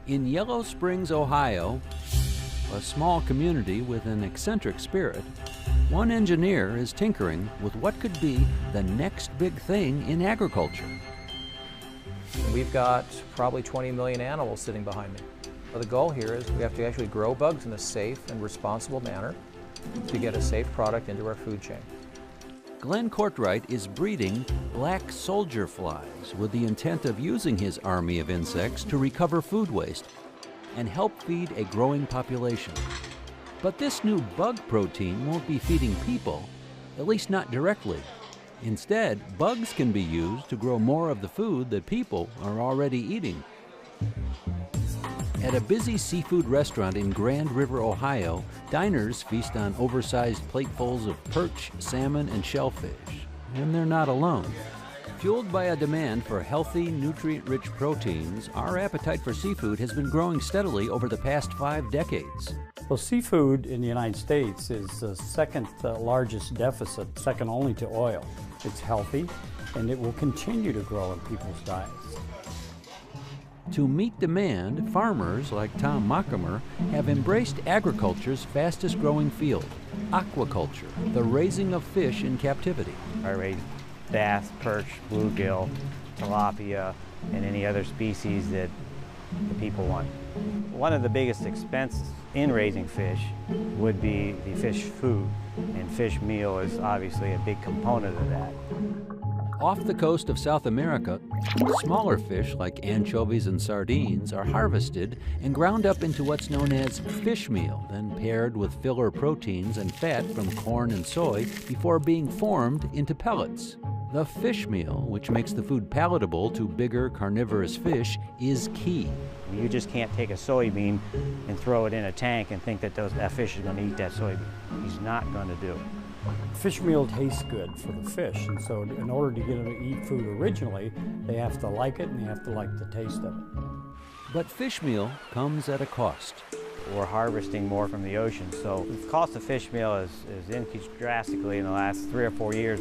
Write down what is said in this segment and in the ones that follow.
In Yellow Springs, Ohio, a small community with an eccentric spirit, one engineer is tinkering with what could be the next big thing in agriculture. We've got probably 20 million animals sitting behind me. The goal here is we have to actually grow bugs in a safe and responsible manner to get a safe product into our food chain. Glenn Courtright is breeding black soldier flies with the intent of using his army of insects to recover food waste and help feed a growing population. But this new bug protein won't be feeding people, at least not directly. Instead, bugs can be used to grow more of the food that people are already eating. At a busy seafood restaurant in Grand River, Ohio, diners feast on oversized platefuls of perch, salmon, and shellfish. And they're not alone. Fueled by a demand for healthy, nutrient-rich proteins, our appetite for seafood has been growing steadily over the past 5 decades. Well, seafood in the United States is the second largest deficit, second only to oil. It's healthy, and it will continue to grow in people's diets. To meet demand, farmers like Tom Mockamer have embraced agriculture's fastest growing field, aquaculture, the raising of fish in captivity. I raise bass, perch, bluegill, tilapia, and any other species that the people want. One of the biggest expenses in raising fish would be the fish food, and fish meal is obviously a big component of that. Off the coast of South America, smaller fish like anchovies and sardines are harvested and ground up into what's known as fish meal, then paired with filler proteins and fat from corn and soy before being formed into pellets. The fish meal, which makes the food palatable to bigger carnivorous fish, is key. You just can't take a soybean and throw it in a tank and think that that fish is going to eat that soybean. He's not going to do it. Fish meal tastes good for the fish, and so in order to get them to eat food originally, they have to like it and they have to like the taste of it. But fish meal comes at a cost. We're harvesting more from the ocean, so the cost of fish meal has increased drastically in the last 3 or 4 years.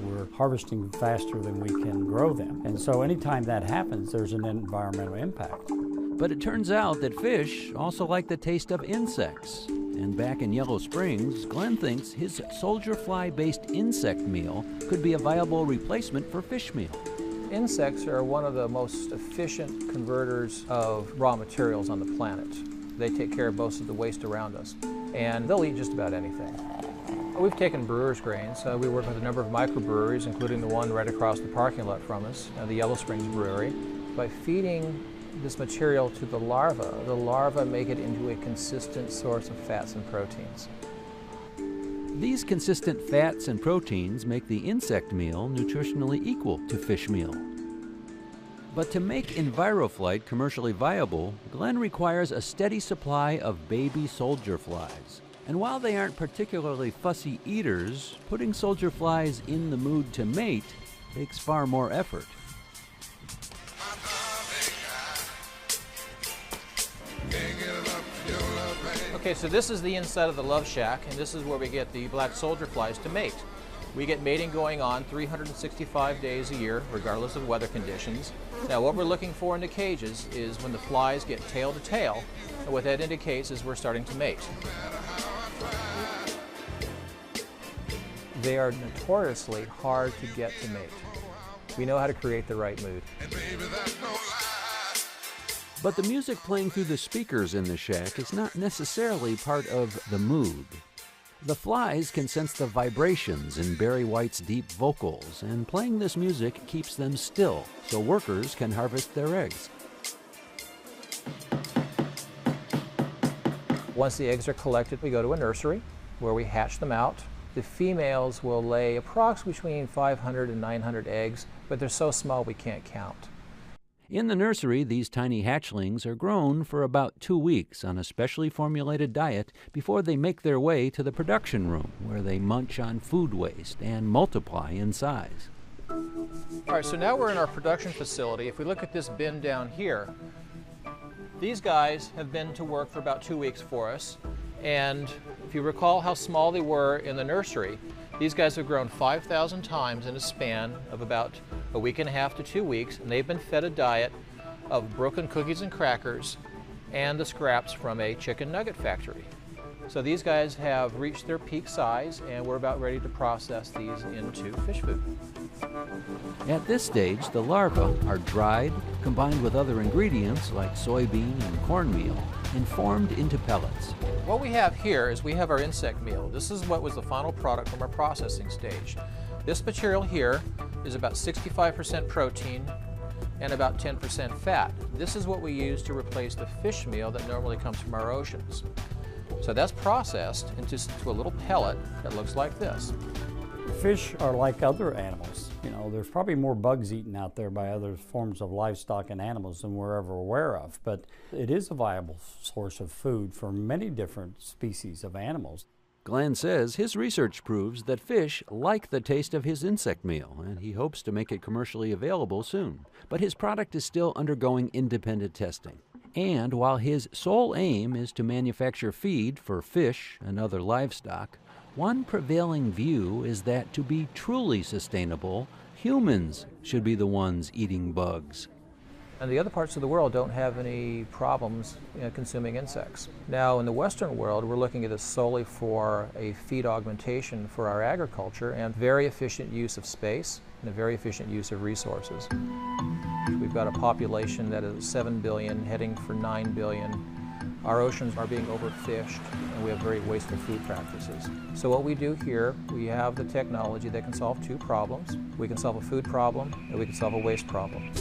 We're harvesting faster than we can grow them, and so anytime that happens, there's an environmental impact. But it turns out that fish also like the taste of insects. And back in Yellow Springs, Glenn thinks his soldier fly-based insect meal could be a viable replacement for fish meal. Insects are one of the most efficient converters of raw materials on the planet. They take care of most of the waste around us, and they'll eat just about anything. We've taken brewers' grains. We work with a number of microbreweries, including the one right across the parking lot from us, the Yellow Springs Brewery. By feeding this material to the larvae make it into a consistent source of fats and proteins. These consistent fats and proteins make the insect meal nutritionally equal to fish meal. But to make EnviroFlight commercially viable, Glenn requires a steady supply of baby soldier flies. And while they aren't particularly fussy eaters, putting soldier flies in the mood to mate takes far more effort. Okay, so this is the inside of the Love Shack, and this is where we get the black soldier flies to mate. We get mating going on 365 days a year, regardless of weather conditions. Now, what we're looking for in the cages is when the flies get tail to tail, and what that indicates is we're starting to mate. They are notoriously hard to get to mate. We know how to create the right mood. But the music playing through the speakers in the shack is not necessarily part of the mood. The flies can sense the vibrations in Barry White's deep vocals, and playing this music keeps them still, so workers can harvest their eggs. Once the eggs are collected, we go to a nursery where we hatch them out. The females will lay approximately between 500 and 900 eggs, but they're so small we can't count. In the nursery, these tiny hatchlings are grown for about 2 weeks on a specially formulated diet before they make their way to the production room, where they munch on food waste and multiply in size. All right, so now we're in our production facility. If we look at this bin down here, these guys have been to work for about 2 weeks for us. And if you recall how small they were in the nursery, these guys have grown 5,000 times in a span of about a week and a half to 2 weeks, and they've been fed a diet of broken cookies and crackers and the scraps from a chicken nugget factory. So these guys have reached their peak size, and we're about ready to process these into fish food. At this stage, the larvae are dried, combined with other ingredients like soybean and cornmeal, and formed into pellets. What we have here is we have our insect meal. This is what was the final product from our processing stage. This material here is about 65% protein and about 10% fat. This is what we use to replace the fish meal that normally comes from our oceans. So that's processed into a little pellet that looks like this. Fish are like other animals. You know, there's probably more bugs eaten out there by other forms of livestock and animals than we're ever aware of, but it is a viable source of food for many different species of animals. Glenn says his research proves that fish like the taste of his insect meal, and he hopes to make it commercially available soon. But his product is still undergoing independent testing. And while his sole aim is to manufacture feed for fish and other livestock, one prevailing view is that to be truly sustainable, humans should be the ones eating bugs. And the other parts of the world don't have any problems consuming insects. Now, in the Western world, we're looking at this solely for a feed augmentation for our agriculture and very efficient use of space and a very efficient use of resources. We've got a population that is 7 billion, heading for 9 billion. Our oceans are being overfished, and we have very wasteful food practices. So what we do here, we have the technology that can solve two problems. We can solve a food problem, and we can solve a waste problem.